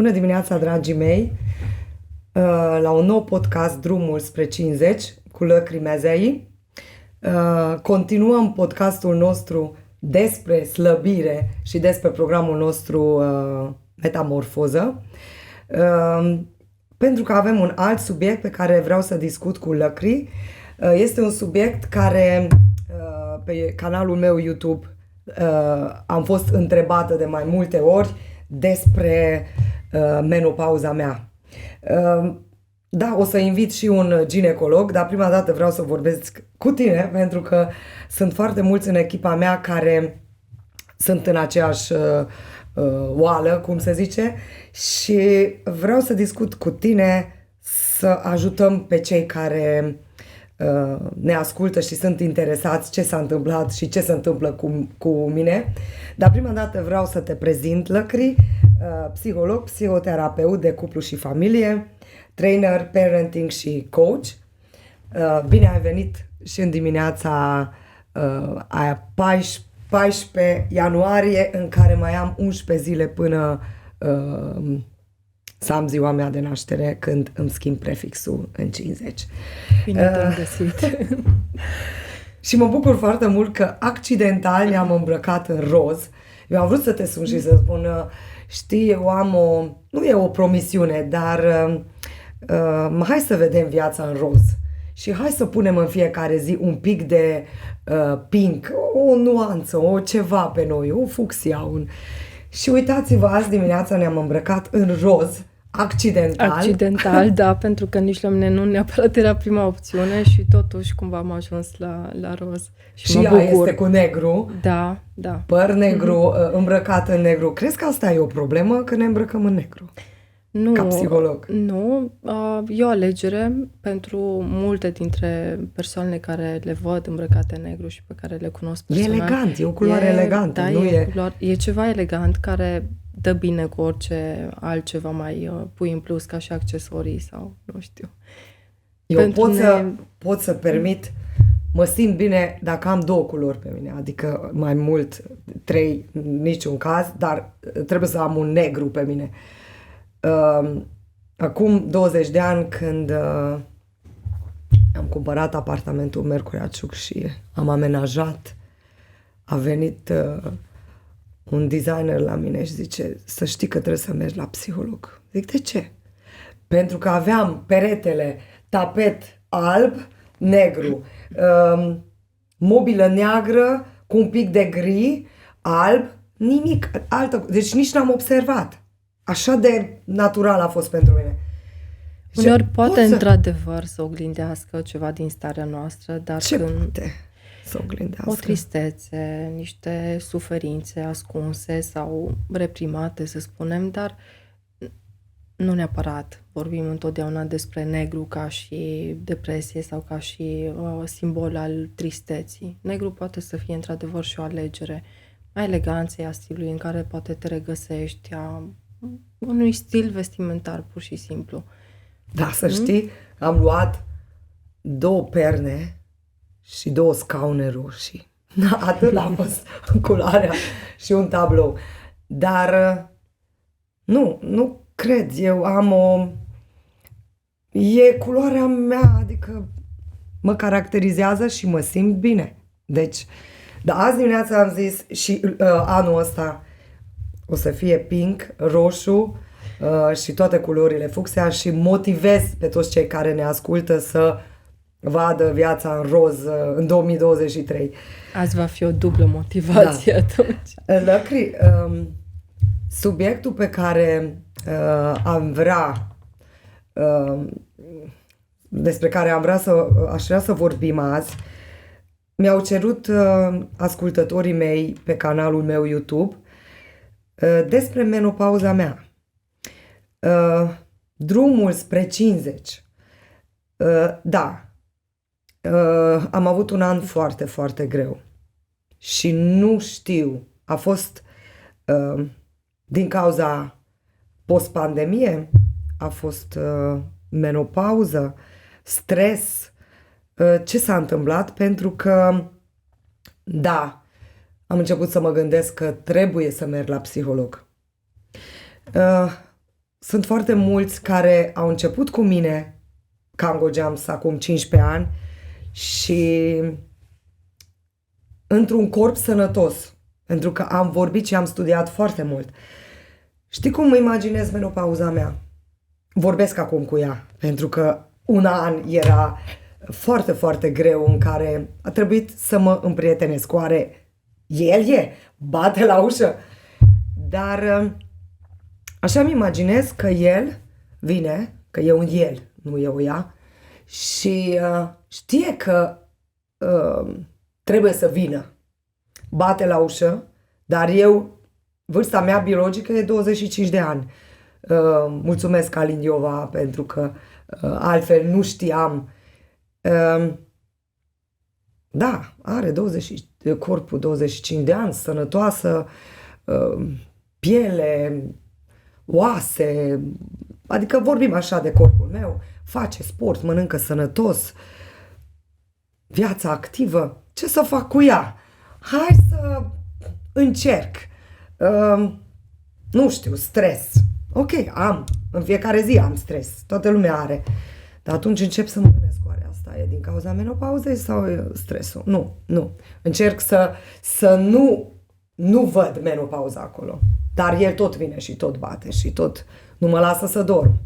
Bună dimineața, dragii mei, la un nou podcast Drumul spre 50 cu Lăcri Mezei. Continuăm podcastul nostru despre slăbire și despre programul nostru Metamorfoză, pentru că avem un alt subiect pe care vreau să discut cu Lăcri. Este un subiect care pe canalul meu YouTube am fost întrebată de mai multe ori despre menopauza mea. Da, o să invit și un ginecolog, dar prima dată vreau să vorbesc cu tine, pentru că sunt foarte mulți în echipa mea care sunt în aceeași oală, cum se zice, și vreau să discut cu tine, să ajutăm pe cei care ne ascultă și sunt interesați ce s-a întâmplat și ce se întâmplă cu mine. Dar prima dată vreau să te prezint, Lăcri, psiholog, psihoterapeut de cuplu și familie, trainer, parenting și coach. Bine ai venit și în dimineața aia 14 ianuarie, în care mai am 11 zile până să am ziua mea de naștere, când îmi schimb prefixul în 50. Bine te-am găsit! Și mă bucur foarte mult că accidental ne-am îmbrăcat în roz. Eu am vrut să te sun și să spun, știi, eu am nu e o promisiune, dar hai să vedem viața în roz. Și hai să punem în fiecare zi un pic de pink, o nuanță, o ceva pe noi, o fucsia. Și uitați-vă, azi dimineața ne-am îmbrăcat în roz, accidental. Accidental, da, pentru că nici la mine nu neapărat era prima opțiune și totuși cumva am ajuns la roz. Și ea este cu negru. Da, da. Păr negru, îmbrăcat în negru. Crezi că asta e o problemă, că ne îmbrăcăm în negru? Nu, ca psiholog. Nu, e o alegere pentru multe dintre persoanele care le văd îmbrăcate în negru și pe care le cunosc personal. E elegant, e o culoare elegantă. Da, nu e ceva elegant care dă bine cu orice altceva mai pui în plus, ca și accesorii sau nu știu. Eu pot să permit, mă simt bine dacă am două culori pe mine, adică mai mult, 3, niciun caz, dar trebuie să am un negru pe mine. Acum 20 de ani, când am cumpărat apartamentul Mercuriaciuc și am amenajat, a venit un designer la mine și zice, să știi că trebuie să mergi la psiholog. Zic, de ce? Pentru că aveam peretele, tapet alb, negru, mobilă neagră cu un pic de gri, alb, nimic altă, deci nici n-am observat. Așa de natural a fost pentru mine. Uneori poate într-adevăr să oglindească ceva din starea noastră, dar ce când poate să oglindească? O tristețe, niște suferințe ascunse sau reprimate, să spunem, dar nu neapărat. Vorbim întotdeauna despre negru ca și depresie sau ca și simbol al tristeții. Negru poate să fie într-adevăr și o alegere a eleganței, a stilului în care poate te regăsești, a unui stil vestimentar, pur și simplu. Da, să știi, am luat 2 perne și 2 scaune roșii. Atât a fost culoarea și un tablou. Dar nu cred. Eu am e culoarea mea, adică mă caracterizează și mă simt bine. Deci, dar azi dimineața am zis și anul ăsta o să fie pink, roșu și toate culorile fucsia și motivez pe toți cei care ne ascultă să vadă viața în roz în 2023. Azi va fi o dublă motivație atunci. Lăcri, subiectul pe care despre care aș vrea să vorbim azi, mi-au cerut ascultătorii mei pe canalul meu YouTube despre menopauza mea. Drumul spre 50. Da. Am avut un an foarte, foarte greu. Și nu știu, a fost din cauza post-pandemie, a fost menopauză, stres, ce s-a întâmplat, pentru că da, am început să mă gândesc că trebuie să merg la psiholog. sunt foarte mulți care au început cu mine Kango Jumps acum 15 ani și într-un corp sănătos, pentru că am vorbit și am studiat foarte mult. Știi cum imaginez menopauza mea? Vorbesc acum cu ea, pentru că un an era foarte, foarte greu în care a trebuit să mă împrietenesc cu oare el bate la ușă. Dar așa îmi imaginez că el vine, că e un el, nu e o ea, și știe că trebuie să vină. Bate la ușă, dar vârsta mea biologică e 25 de ani. Mulțumesc, Alin Iova, pentru că altfel nu știam. Da, are corpul 25 de ani, sănătoasă, piele, oase, adică vorbim așa de corpul meu, face sport, mănâncă sănătos, viața activă. Ce să fac cu ea? Hai să încerc. Nu știu, stres. Ok, în fiecare zi am stres, toată lumea are. Dar atunci încep să mă gândesc, oare asta e din cauza menopauzei sau e stresul? Nu. Încerc să nu văd menopauza acolo. Dar el tot vine și tot bate și tot nu mă lasă să dorm.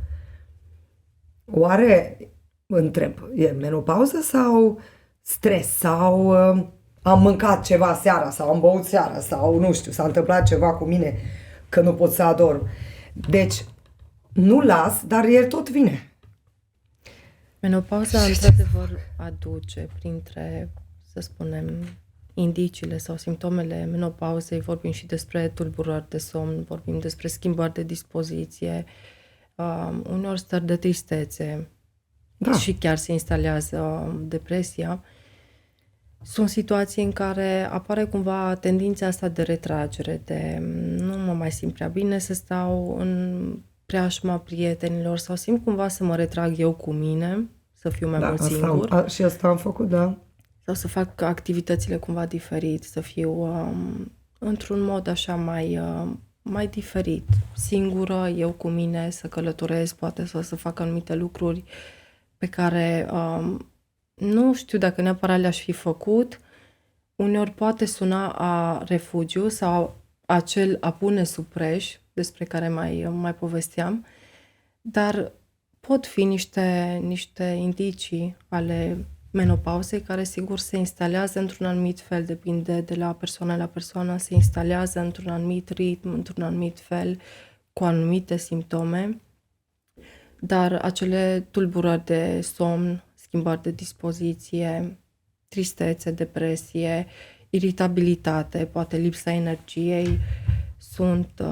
Oare, întreb, e menopauză sau stres? Sau am mâncat ceva seara sau am băut seara sau nu știu, s-a întâmplat ceva cu mine că nu pot să adorm. Deci, nu las, dar el tot vine. Menopauza, într-adevăr, aduce printre, să spunem, indiciile sau simptomele menopauzei. Vorbim și despre tulburări de somn, vorbim despre schimbări de dispoziție, uneori stări de tristețe, și chiar se instalează depresia. Sunt situații în care apare cumva tendința asta de retragere, de nu mă mai simt prea bine să stau în preajma prietenilor sau simt cumva să mă retrag eu cu mine, să fiu mai mult singur. Și asta am făcut, da. Sau să fac activitățile cumva diferit, să fiu într-un mod așa mai diferit, singură, eu cu mine, să călătoresc, poate să fac anumite lucruri pe care nu știu dacă neapărat le-aș fi făcut. Uneori poate suna a refugiu sau acel a pune sub preș, despre care mai povesteam, dar pot fi niște indicii ale menopauzei care sigur se instalează într-un anumit fel, depinde de la persoană la persoană, se instalează într-un anumit ritm, într-un anumit fel, cu anumite simptome, dar acele tulburări de somn, schimbări de dispoziție, tristețe, depresie, iritabilitate, poate lipsa energiei, sunt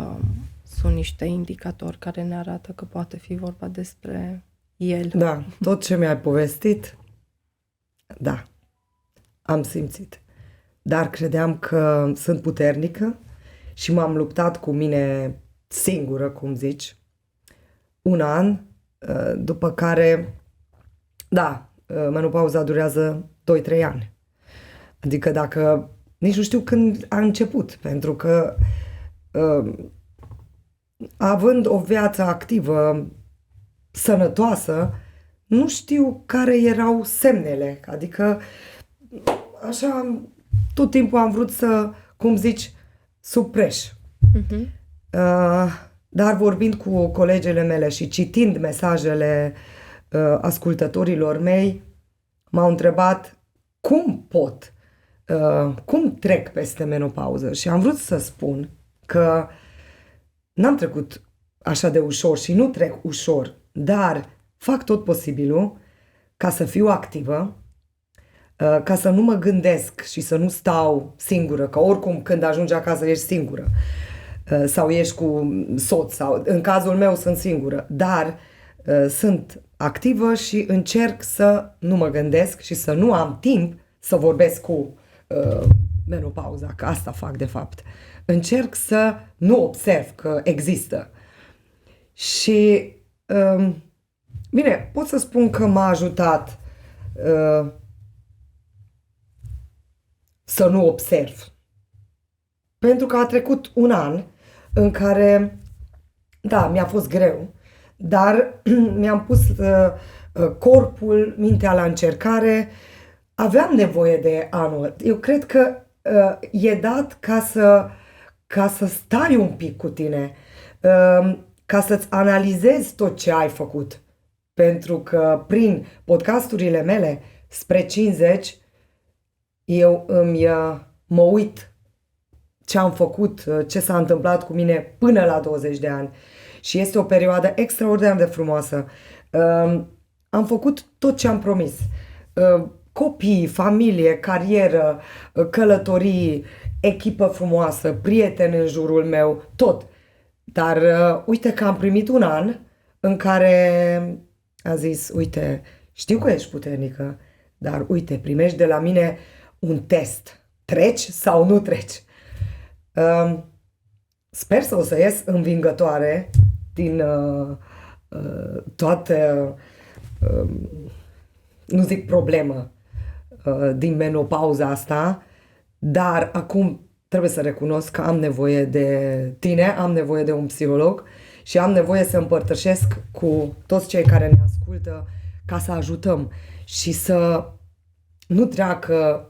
niște indicatori care ne arată că poate fi vorba despre el. Da, tot ce mi-ai povestit, da, am simțit. Dar credeam că sunt puternică și m-am luptat cu mine singură, cum zici, un an, după care, da, menopauza durează 2-3 ani. Adică dacă, nici nu știu când a început, pentru că având o viață activă, sănătoasă, nu știu care erau semnele. Adică, așa, tot timpul am vrut să, cum zici, sub preș. Uh-huh. Dar vorbind cu colegele mele și citind mesajele ascultătorilor mei, m-au întrebat cum pot, cum trec peste menopauză. Și am vrut să spun că n-am trecut așa de ușor și nu trec ușor, dar fac tot posibilul ca să fiu activă, ca să nu mă gândesc și să nu stau singură, că oricum când ajungi acasă ești singură sau ești cu soț sau în cazul meu sunt singură, dar sunt activă și încerc să nu mă gândesc și să nu am timp să vorbesc cu menopauza, că asta fac de fapt. Încerc să nu observ că există. Și bine, pot să spun că m-a ajutat să nu observ. Pentru că a trecut un an în care Da, mi-a fost greu, dar mi-am pus corpul, mintea la încercare. Aveam nevoie de anul. Eu cred că e dat ca să stai un pic cu tine, ca să-ți analizezi tot ce ai făcut. Pentru că prin podcasturile mele spre 50, eu mă uit ce am făcut, ce s-a întâmplat cu mine până la 20 de ani. Și este o perioadă extraordinar de frumoasă. Am făcut tot ce am promis. Copii, familie, carieră, călătorii, echipă frumoasă, prieteni în jurul meu, tot. Dar uite că am primit un an în care a zis, uite, știu că ești puternică, dar uite, primești de la mine un test. Treci sau nu treci? Sper să o să ies învingătoare din toate, nu zic problemă, din menopauza asta, dar acum trebuie să recunosc că am nevoie de tine, am nevoie de un psiholog și am nevoie să împărtășesc cu toți cei care ne ascultă ca să ajutăm și să nu treacă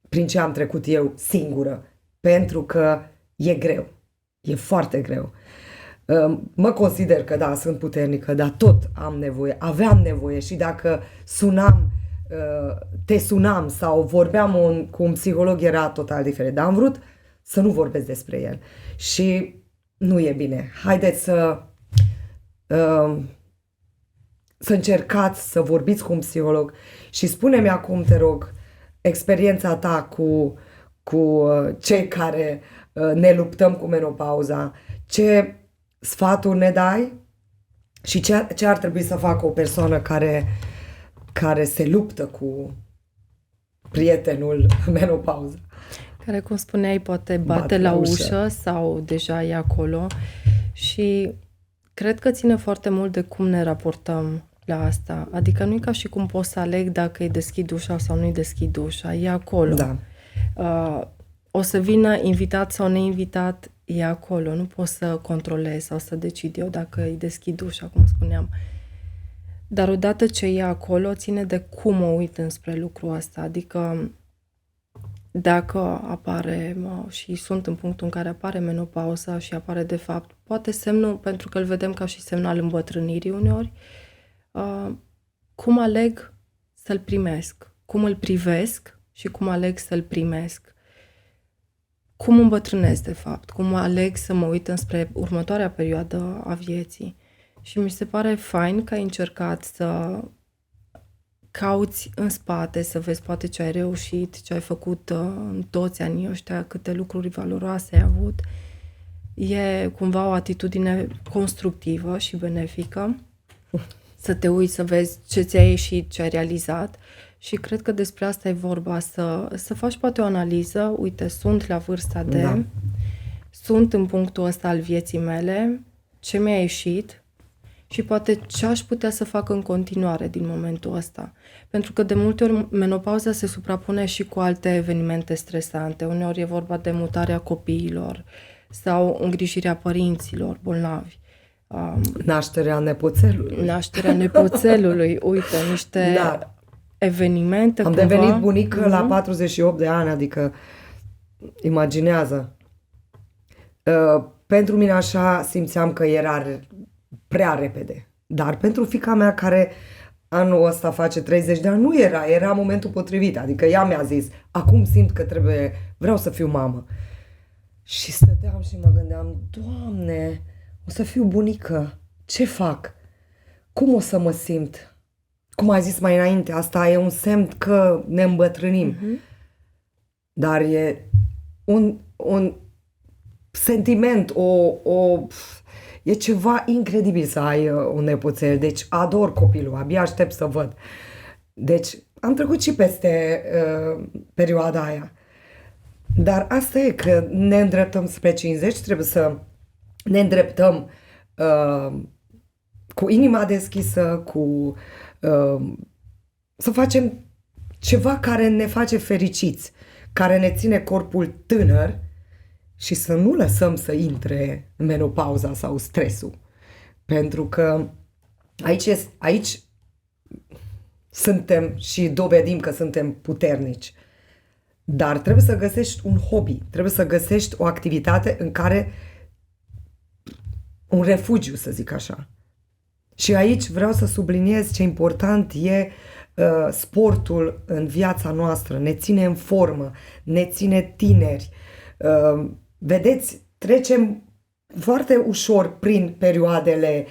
prin ce am trecut eu singură, pentru că e greu, e foarte greu. Mă consider că da, sunt puternică, dar tot am nevoie, aveam nevoie și dacă te sunam sau vorbeam cu un psiholog era total diferit, dar am vrut să nu vorbesc despre el și nu e bine. Haideți să încercați să vorbiți cu un psiholog și spune-mi acum, te rog, experiența ta cu cei care ne luptăm cu menopauza, ce sfaturi ne dai și ce ar trebui să facă o persoană care se luptă cu prietenul menopauză. Care, cum spuneai, poate bate la ușă sau deja e acolo și cred că ține foarte mult de cum ne raportăm la asta. Adică nu e ca și cum pot să aleg dacă îi deschid ușa sau nu îi deschid ușa. E acolo. Da. O să vină invitat sau neinvitat, e acolo. Nu pot să controlez sau să decid eu dacă îi deschid ușa, cum spuneam. Dar odată ce e acolo, ține de cum mă uit înspre lucrul ăsta. Adică dacă apare și sunt în punctul în care apare menopauza și apare de fapt, poate semnul, pentru că îl vedem ca și semnal îmbătrânirii uneori, cum aleg să-l primesc, cum îl privesc și cum aleg să-l primesc. Cum îmbătrânesc de fapt, cum aleg să mă uit înspre următoarea perioadă a vieții. Și mi se pare fain că ai încercat să cauți în spate, să vezi poate ce ai reușit, ce ai făcut în toți anii ăștia, câte lucruri valoroase ai avut. E cumva o atitudine constructivă și benefică să te uiți, să vezi ce ți-a ieșit, ce ai realizat și cred că despre asta e vorba, să faci poate o analiză, uite, sunt la vârsta de, Da. sunt în punctul ăsta al vieții mele, ce mi-a ieșit, și poate ce aș putea să fac în continuare din momentul ăsta. Pentru că de multe ori menopauza se suprapune și cu alte evenimente stresante. Uneori e vorba de mutarea copiilor sau îngrijirea părinților bolnavi. Nașterea nepoțelului. Nașterea nepoțelului. Uite, niște evenimente. Am devenit bunică la 48 de ani, adică imaginează. Pentru mine așa simțeam că era prea repede. Dar pentru fiica mea care anul ăsta face 30 de ani, nu era momentul potrivit. Adică ea mi-a zis, acum simt că vreau să fiu mamă. Și stăteam și mă gândeam, Doamne, o să fiu bunică, ce fac? Cum o să mă simt? Cum ai zis mai înainte, asta e un semn că ne îmbătrânim. Dar e un sentiment, e ceva incredibil să ai un nepoțel. Deci ador copilul, abia aștept să văd. Deci am trecut și peste perioada aia. Dar asta e că ne îndreptăm spre 50, trebuie să ne îndreptăm cu inima deschisă, să facem ceva care ne face fericiți, care ne ține corpul tânăr și să nu lăsăm să intre menopauza sau stresul. Pentru că aici suntem și dovedim că suntem puternici. Dar trebuie să găsești un hobby, trebuie să găsești o activitate în care un refugiu, să zic așa. Și aici vreau să subliniez ce important e sportul în viața noastră. Ne ține în formă, ne ține tineri. Vedeți, trecem foarte ușor prin perioadele.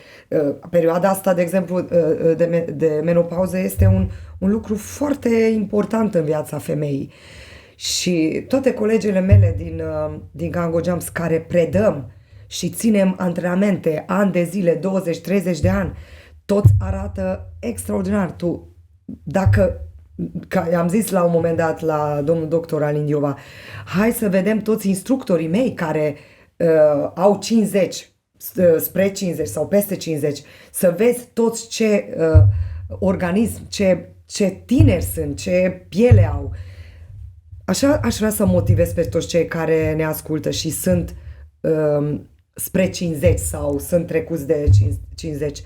Perioada asta, de exemplu, de menopauză este un lucru foarte important în viața femeii. Și toate colegele mele din Gango Jumps care predăm și ținem antrenamente ani de zile, 20-30 de ani, toți arată extraordinar. Dacă, ca am zis la un moment dat la domnul doctor Alin Diova, hai să vedem toți instructorii mei care au 50, spre 50 sau peste 50, să vezi toți ce organism, ce tineri sunt, ce piele au. Așa aș vrea să motivez pe toți cei care ne ascultă și sunt spre 50 sau sunt trecuți de 50.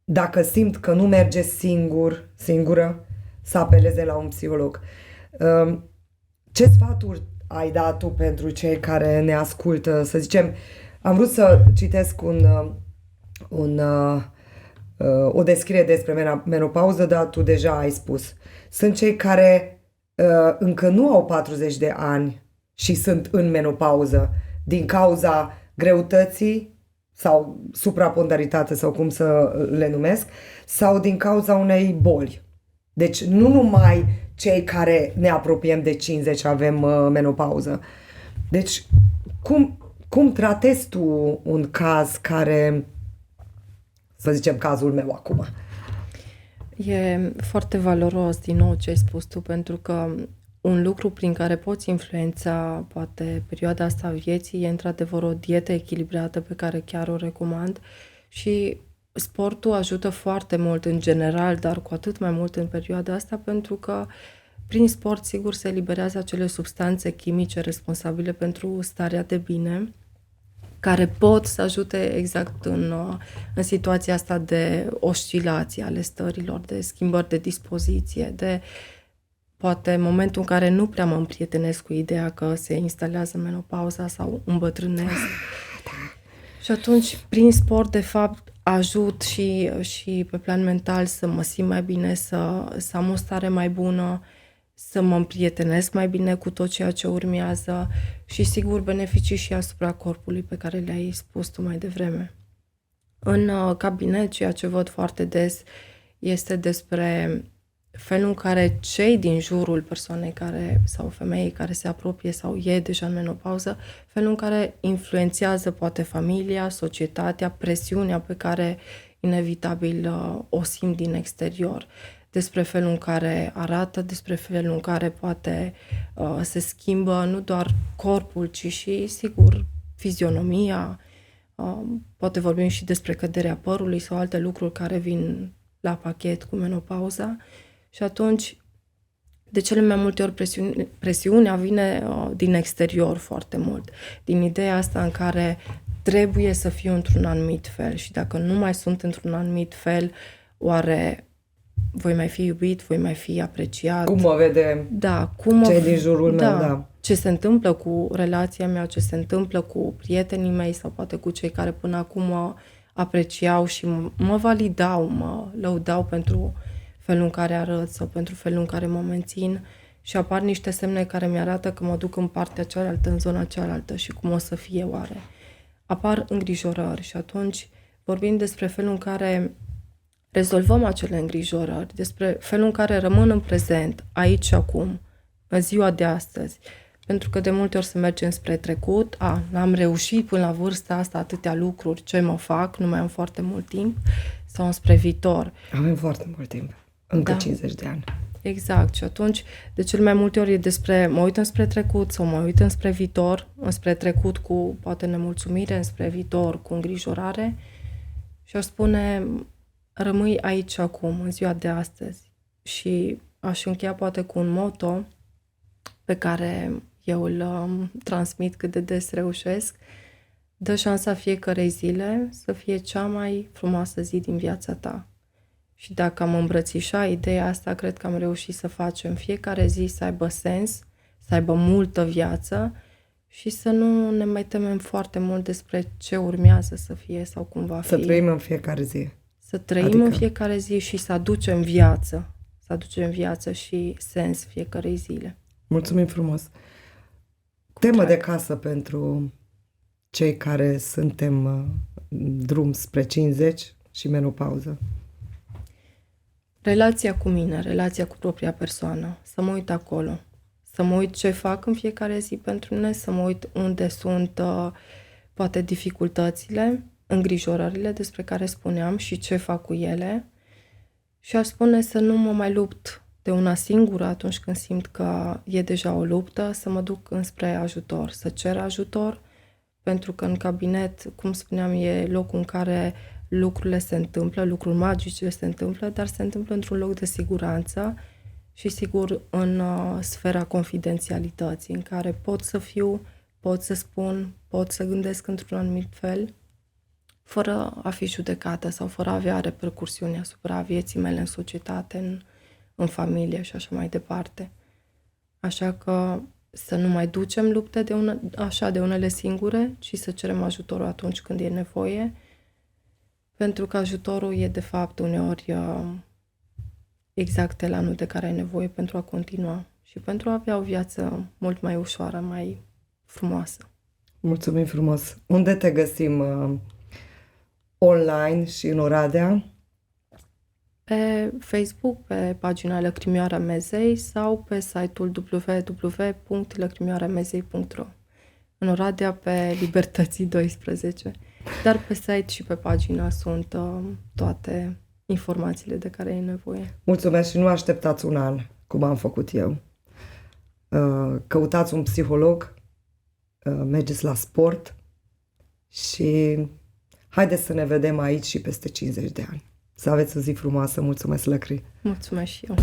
Dacă simt că nu merge singură, să apeleze la un psiholog. Ce sfaturi ai dat tu pentru cei care ne ascultă? Să zicem, am vrut să citesc o descriere despre menopauză, dar tu deja ai spus. Sunt cei care încă nu au 40 de ani și sunt în menopauză din cauza greutății sau suprapondaritate sau cum să le numesc, sau din cauza unei boli. Deci nu numai cei care ne apropiem de 50 avem menopauză. Deci cum tratezi tu un caz care, să zicem cazul meu acum? E foarte valoros din nou ce ai spus tu, pentru că un lucru prin care poți influența poate perioada asta a vieții e într-adevăr o dietă echilibrată pe care chiar o recomand și sportul ajută foarte mult în general, dar cu atât mai mult în perioada asta, pentru că prin sport sigur se eliberează acele substanțe chimice responsabile pentru starea de bine, care pot să ajute exact în situația asta de oscilație ale stărilor, de schimbări de dispoziție, de poate momentul în care nu prea mă împrietenesc cu ideea că se instalează menopauza sau îmbătrânesc. Și atunci, prin sport, de fapt, ajut și pe plan mental să mă simt mai bine, să am o stare mai bună, să mă împrietenesc mai bine cu tot ceea ce urmează și, sigur, beneficii și asupra corpului pe care le-ai spus tu mai devreme. În cabinet, ceea ce văd foarte des este despre felul în care cei din jurul persoanei care, sau femeii care se apropie sau e deja în menopauză, felul în care influențează poate familia, societatea, presiunea pe care inevitabil o simt din exterior, despre felul în care arată, despre felul în care poate se schimbă nu doar corpul, ci și, sigur, fizionomia, poate vorbim și despre căderea părului sau alte lucruri care vin la pachet cu menopauza. Și atunci, de cele mai multe ori, presiunea vine din exterior foarte mult. Din ideea asta în care trebuie să fiu într-un anumit fel și dacă nu mai sunt într-un anumit fel, oare voi mai fi iubit, voi mai fi apreciat? Cum mă vede cei din jurul meu, da. Ce se întâmplă cu relația mea, ce se întâmplă cu prietenii mei sau poate cu cei care până acum mă apreciau și mă validau, mă lăudau pentru felul în care arăt sau pentru felul în care mă mențin și apar niște semne care mi-arată că mă duc în partea cealaltă, în zona cealaltă și cum o să fie oare. Apar îngrijorări și atunci vorbim despre felul în care rezolvăm acele îngrijorări, despre felul în care rămân în prezent, aici și acum, în ziua de astăzi. Pentru că de multe ori se merge spre trecut, am reușit până la vârsta asta atâtea lucruri, ce mă fac, nu mai am foarte mult timp, sau spre viitor. Avem foarte mult timp. Încă 50 de ani. Exact. Și atunci, de cel mai multe ori e despre mă uit înspre trecut sau mă uit înspre viitor, înspre trecut cu poate nemulțumire, înspre viitor cu îngrijorare și aș spune rămâi aici acum, în ziua de astăzi. Și aș încheia poate cu un motto pe care eu îl transmit cât de des reușesc. Dă șansa fiecărei zile să fie cea mai frumoasă zi din viața ta. Și dacă am îmbrățișat ideea asta, cred că am reușit să facem fiecare zi să aibă sens, să aibă multă viață și să nu ne mai temem foarte mult despre ce urmează să fie sau cum va fi. Să trăim în fiecare zi. Să trăim în fiecare zi și să aducem viață. Să aducem viață și sens fiecarei zile. Mulțumim frumos! Temă de casă pentru cei care suntem în drum spre 50 și menopauză. Relația cu mine, relația cu propria persoană. Să mă uit acolo. Să mă uit ce fac în fiecare zi pentru mine, să mă uit unde sunt poate dificultățile, îngrijorările despre care spuneam și ce fac cu ele. Și aș spune să nu mă mai lupt de una singură atunci când simt că e deja o luptă, să mă duc înspre ajutor, să cer ajutor, pentru că în cabinet, cum spuneam, e locul în care lucrurile se întâmplă, lucruri magice se întâmplă, dar se întâmplă într-un loc de siguranță și, sigur, în sfera confidențialității, în care pot să fiu, pot să spun, pot să gândesc într-un anumit fel, fără a fi judecată sau fără a avea repercursiuni asupra vieții mele în societate, în familie și așa mai departe. Așa că să nu mai ducem lupte de unele singure, ci să cerem ajutorul atunci când e nevoie, pentru că ajutorul e de fapt uneori exact elanul de care ai nevoie pentru a continua și pentru a avea o viață mult mai ușoară, mai frumoasă. Mulțumim frumos! Unde te găsim online și în Oradea? Pe Facebook, pe pagina Lăcrimioara Mezei sau pe site-ul www.lăcrimioaramezei.ro. În Oradea pe Libertății 12. Dar pe site și pe pagina sunt toate informațiile de care e nevoie. Mulțumesc și nu așteptați un an, cum am făcut eu. Căutați un psiholog, mergeți la sport și haideți să ne vedem aici și peste 50 de ani. Să aveți o zi frumoasă. Mulțumesc, Lăcri! Mulțumesc și eu!